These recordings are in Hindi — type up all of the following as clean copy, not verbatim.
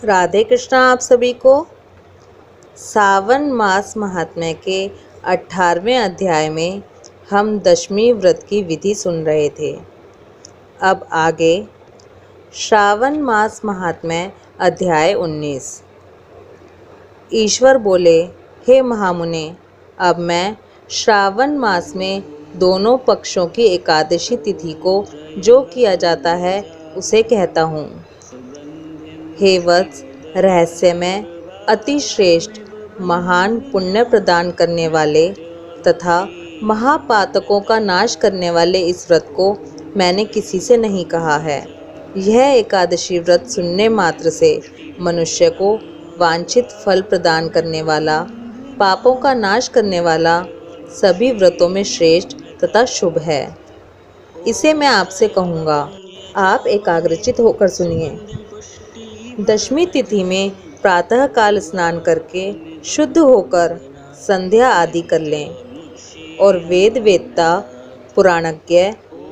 राधे कृष्णा आप सभी को। सावन मास महात्म्य के 18वें अध्याय में हम दशमी व्रत की विधि सुन रहे थे। अब आगे श्रावण मास महात्म्य अध्याय 19। ईश्वर बोले, हे महामुने, अब मैं श्रावण मास में दोनों पक्षों की एकादशी तिथि को जो किया जाता है उसे कहता हूँ। हे वत्स, रहस्यमय, अति श्रेष्ठ, महान पुण्य प्रदान करने वाले तथा महापातकों का नाश करने वाले इस व्रत को मैंने किसी से नहीं कहा है। यह एकादशी व्रत सुनने मात्र से मनुष्य को वांछित फल प्रदान करने वाला, पापों का नाश करने वाला, सभी व्रतों में श्रेष्ठ तथा शुभ है। इसे मैं आपसे कहूँगा, आप एकाग्रचित होकर सुनिए। दशमी तिथि में प्रातः काल स्नान करके शुद्ध होकर संध्या आदि कर लें और वेद वेत्ता, पुराणज्ञ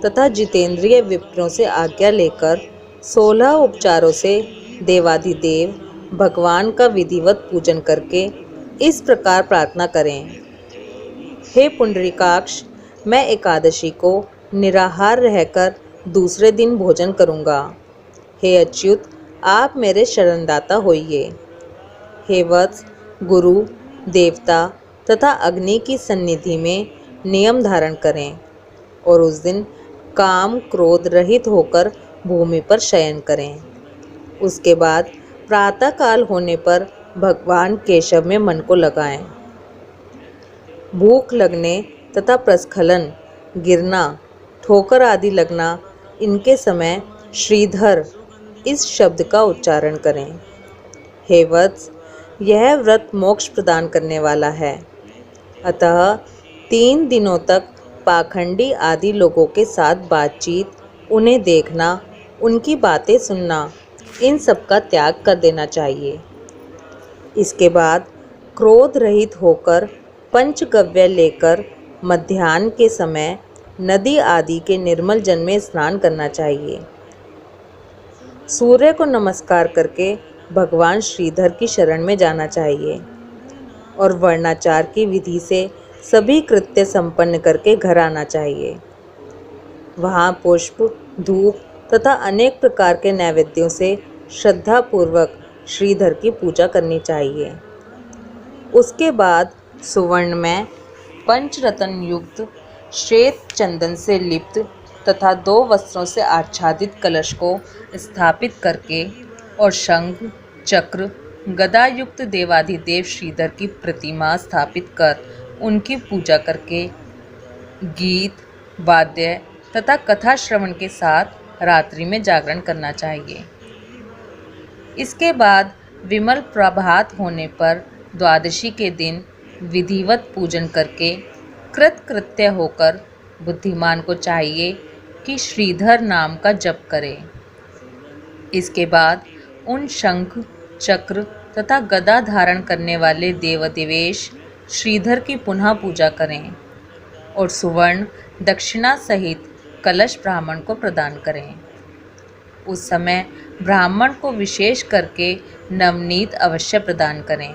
तथा जितेंद्रिय विप्रों से आज्ञा लेकर 16 उपचारों से देवाधिदेव भगवान का विधिवत पूजन करके इस प्रकार प्रार्थना करें। हे पुंडरीकाक्ष, मैं एकादशी को निराहार रहकर दूसरे दिन भोजन करूँगा। हे अच्युत, आप मेरे शरणदाता होइए। हे वत्स, गुरु, देवता तथा अग्नि की सन्निधि में नियम धारण करें और उस दिन काम क्रोध रहित होकर भूमि पर शयन करें। उसके बाद प्रातः काल होने पर भगवान केशव में मन को लगाएं। भूख लगने तथा प्रस्खलन, गिरना, ठोकर आदि लगना, इनके समय श्रीधर इस शब्द का उच्चारण करें। हे वत्स, यह व्रत मोक्ष प्रदान करने वाला है। अतः 3 दिनों तक पाखंडी आदि लोगों के साथ बातचीत, उन्हें देखना, उनकी बातें सुनना, इन सब का त्याग कर देना चाहिए। इसके बाद क्रोध रहित होकर पंचगव्य लेकर मध्याह्न के समय नदी आदि के निर्मल जल में स्नान करना चाहिए। सूर्य को नमस्कार करके भगवान श्रीधर की शरण में जाना चाहिए और वर्णाचार की विधि से सभी कृत्य संपन्न करके घर आना चाहिए। वहाँ पुष्प, धूप तथा अनेक प्रकार के नैवेद्यों से श्रद्धापूर्वक श्रीधर की पूजा करनी चाहिए। उसके बाद सुवर्ण में पंचरत्न युक्त श्वेत चंदन से लिप्त तथा 2 वस्त्रों से आच्छादित कलश को स्थापित करके और शंख, चक्र, गदा युक्त देवाधिदेव श्रीधर की प्रतिमा स्थापित कर उनकी पूजा करके गीत, वाद्य तथा कथा श्रवण के साथ रात्रि में जागरण करना चाहिए। इसके बाद विमल प्रभात होने पर द्वादशी के दिन विधिवत पूजन करके कृतकृत्य होकर बुद्धिमान को चाहिए कि श्रीधर नाम का जप करे। इसके बाद उन शंख, चक्र तथा गदा धारण करने वाले देवदेवेश श्रीधर की पुनः पूजा करें और सुवर्ण दक्षिणा सहित कलश ब्राह्मण को प्रदान करें। उस समय ब्राह्मण को विशेष करके नवनीत अवश्य प्रदान करें।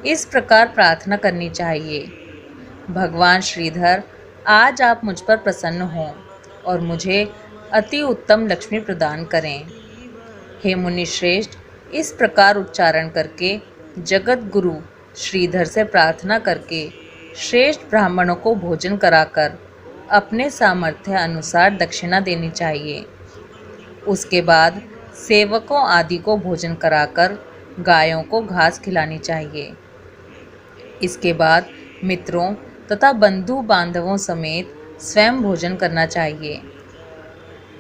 इस प्रकार प्रार्थना करनी चाहिए, भगवान श्रीधर, आज आप मुझ पर प्रसन्न हों और मुझे अति उत्तम लक्ष्मी प्रदान करें। हे मुनि श्रेष्ठ, इस प्रकार उच्चारण करके जगत गुरु श्रीधर से प्रार्थना करके श्रेष्ठ ब्राह्मणों को भोजन कराकर अपने सामर्थ्य अनुसार दक्षिणा देनी चाहिए। उसके बाद सेवकों आदि को भोजन कराकर गायों को घास खिलानी चाहिए। इसके बाद मित्रों तथा बंधु बांधवों समेत स्वयं भोजन करना चाहिए।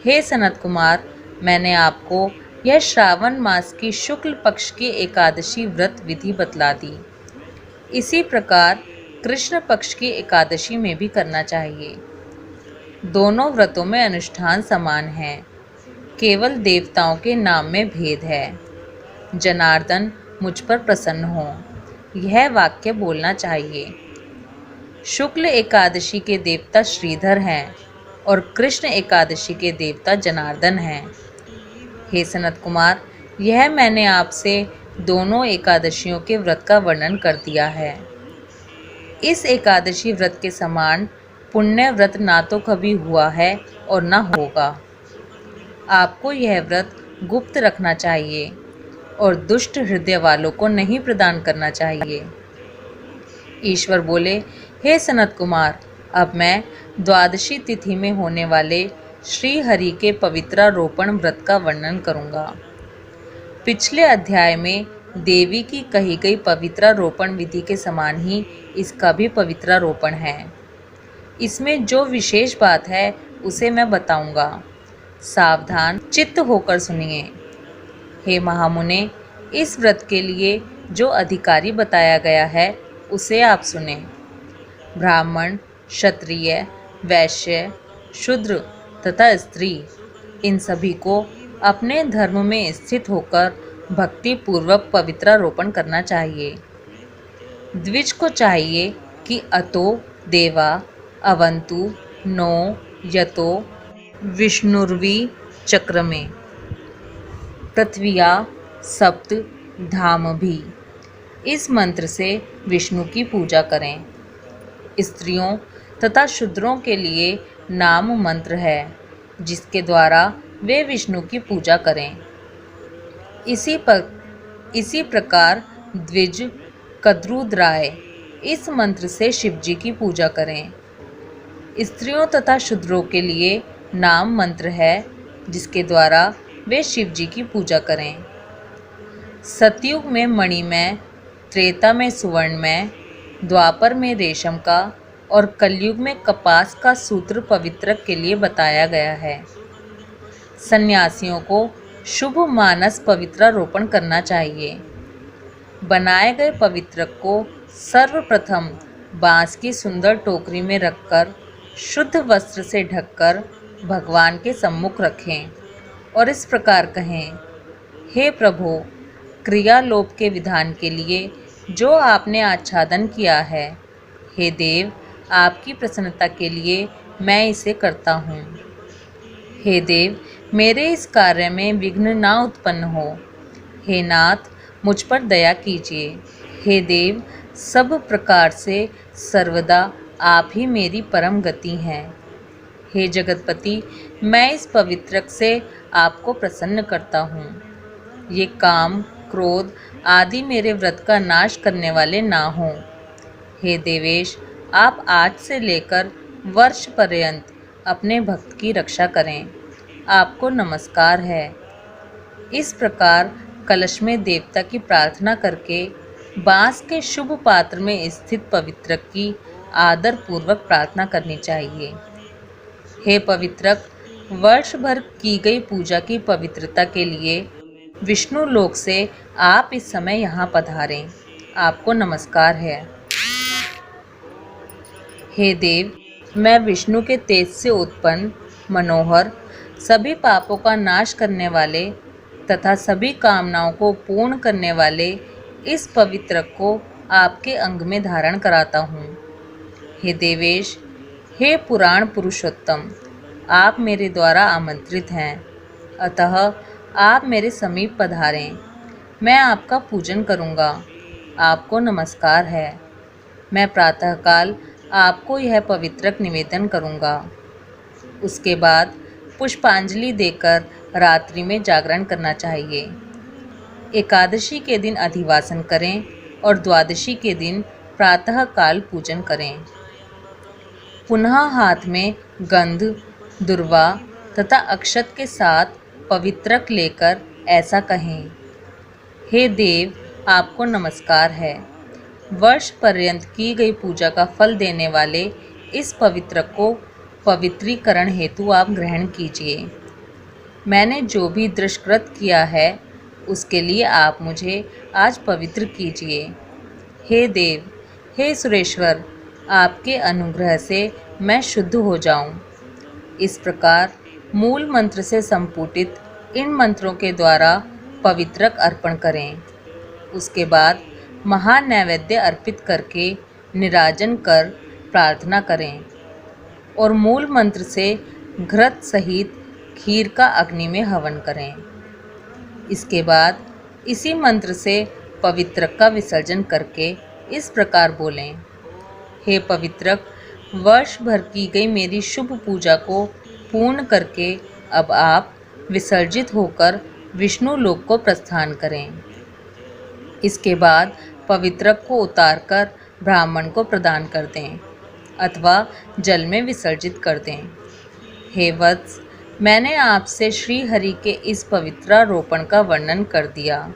हे सनत कुमार, मैंने आपको यह श्रावण मास की शुक्ल पक्ष की एकादशी व्रत विधि बतला दी। इसी प्रकार कृष्ण पक्ष की एकादशी में भी करना चाहिए। दोनों व्रतों में अनुष्ठान समान है, केवल देवताओं के नाम में भेद है। जनार्दन, मुझ पर प्रसन्न हो, यह वाक्य बोलना चाहिए। शुक्ल एकादशी के देवता श्रीधर हैं और कृष्ण एकादशी के देवता जनार्दन हैं। हे सनत कुमार, यह मैंने आपसे दोनों एकादशियों के व्रत का वर्णन कर दिया है। इस एकादशी व्रत के समान पुण्य व्रत ना तो कभी हुआ है और ना होगा। आपको यह व्रत गुप्त रखना चाहिए और दुष्ट हृदय वालों को नहीं प्रदान करना चाहिए। ईश्वर बोले, हे सनत कुमार, अब मैं द्वादशी तिथि में होने वाले श्री हरि के पवित्रारोपण व्रत का वर्णन करूंगा। पिछले अध्याय में देवी की कही गई पवित्रारोपण विधि के समान ही इसका भी पवित्रारोपण है। इसमें जो विशेष बात है उसे मैं बताऊंगा। सावधान चित्त होकर सुनिए। हे महामुने, इस व्रत के लिए जो अधिकारी बताया गया है उसे आप सुने। ब्राह्मण, क्षत्रिय, वैश्य, शूद्र तथा स्त्री, इन सभी को अपने धर्म में स्थित होकर भक्ति पूर्वक पवित्रारोपण करना चाहिए। द्विज को चाहिए कि अतो देवा अवंतु नो यतो विष्णुर्वी चक्र में पृथ्विया सप्त धाम भी, इस मंत्र से विष्णु की पूजा करें। स्त्रियों तथा शूद्रों के लिए नाम मंत्र है जिसके द्वारा वे विष्णु की पूजा करें। इसी प्रकार द्विज कद्रुद्राय, इस मंत्र से शिव जी की पूजा करें। स्त्रियों तथा शूद्रों के लिए नाम मंत्र है जिसके द्वारा वे शिव जी की पूजा करें। सतयुग में मणिमय, त्रेता में सुवर्णमय, द्वापर में रेशम का और कलयुग में कपास का सूत्र पवित्रक के लिए बताया गया है। सन्यासियों को शुभ मानस पवित्रारोपण करना चाहिए। बनाए गए पवित्रक को सर्वप्रथम बांस की सुंदर टोकरी में रखकर शुद्ध वस्त्र से ढककर भगवान के सम्मुख रखें और इस प्रकार कहें, हे प्रभु, क्रियालोप के विधान के लिए जो आपने आच्छादन किया है, हे देव, आपकी प्रसन्नता के लिए मैं इसे करता हूँ। हे देव, मेरे इस कार्य में विघ्न ना उत्पन्न हो। हे नाथ, मुझ पर दया कीजिए। हे देव, सब प्रकार से सर्वदा आप ही मेरी परम गति हैं। हे जगतपति, मैं इस पवित्रक से आपको प्रसन्न करता हूँ। ये काम, क्रोध आदि मेरे व्रत का नाश करने वाले ना हों। हे देवेश, आप आज से लेकर वर्ष पर्यंत अपने भक्त की रक्षा करें। आपको नमस्कार है। इस प्रकार कलश में देवता की प्रार्थना करके बांस के शुभ पात्र में स्थित पवित्रक की आदर पूर्वक प्रार्थना करनी चाहिए। हे पवित्रक, वर्ष भर की गई पूजा की पवित्रता के लिए विष्णु लोक से आप इस समय यहाँ पधारें। आपको नमस्कार है। हे देव, मैं विष्णु के तेज से उत्पन्न मनोहर, सभी पापों का नाश करने वाले तथा सभी कामनाओं को पूर्ण करने वाले इस पवित्रक को आपके अंग में धारण कराता हूँ। हे देवेश, हे पुराण पुरुषोत्तम, आप मेरे द्वारा आमंत्रित हैं, अतः आप मेरे समीप पधारें। मैं आपका पूजन करूँगा। आपको नमस्कार है। मैं प्रातःकाल आपको यह पवित्रक निवेदन करूँगा। उसके बाद पुष्पांजलि देकर रात्रि में जागरण करना चाहिए। एकादशी के दिन अधिवासन करें और द्वादशी के दिन प्रातःकाल पूजन करें। पुनः हाथ में गंध, दुर्वा तथा अक्षत के साथ पवित्रक लेकर ऐसा कहें, हे देव, आपको नमस्कार है। वर्ष पर्यंत की गई पूजा का फल देने वाले इस पवित्रक को पवित्रीकरण हेतु आप ग्रहण कीजिए। मैंने जो भी दुष्कृत किया है उसके लिए आप मुझे आज पवित्र कीजिए। हे देव, हे सुरेश्वर, आपके अनुग्रह से मैं शुद्ध हो जाऊं। इस प्रकार मूल मंत्र से संपुटित इन मंत्रों के द्वारा पवित्रक अर्पण करें। उसके बाद महानैवेद्य अर्पित करके निराजन कर प्रार्थना करें और मूल मंत्र से घृत सहित खीर का अग्नि में हवन करें। इसके बाद इसी मंत्र से पवित्रक का विसर्जन करके इस प्रकार बोलें, हे पवित्रक, वर्ष भर की गई मेरी शुभ पूजा को पूर्ण करके अब आप विसर्जित होकर विष्णु लोक को प्रस्थान करें। इसके बाद पवित्रक को उतारकर ब्राह्मण को प्रदान कर दें अथवा जल में विसर्जित कर दें। हे वत्स, मैंने आपसे श्री हरि के इस पवित्रारोपण का वर्णन कर दिया।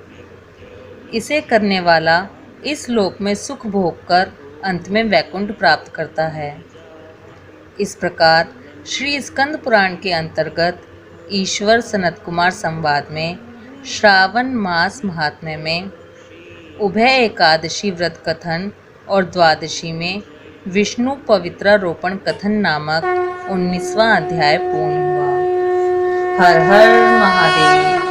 इसे करने वाला इस लोक में सुख भोग कर अंत में वैकुंठ प्राप्त करता है। इस प्रकार श्री स्कंद पुराण के अंतर्गत ईश्वर सनत कुमार संवाद में श्रावण मास महात्म्य में उभय एकादशी व्रत कथन और द्वादशी में विष्णु पवित्रारोपण कथन नामक 19वां अध्याय पूर्ण हुआ। हर हर महादेव।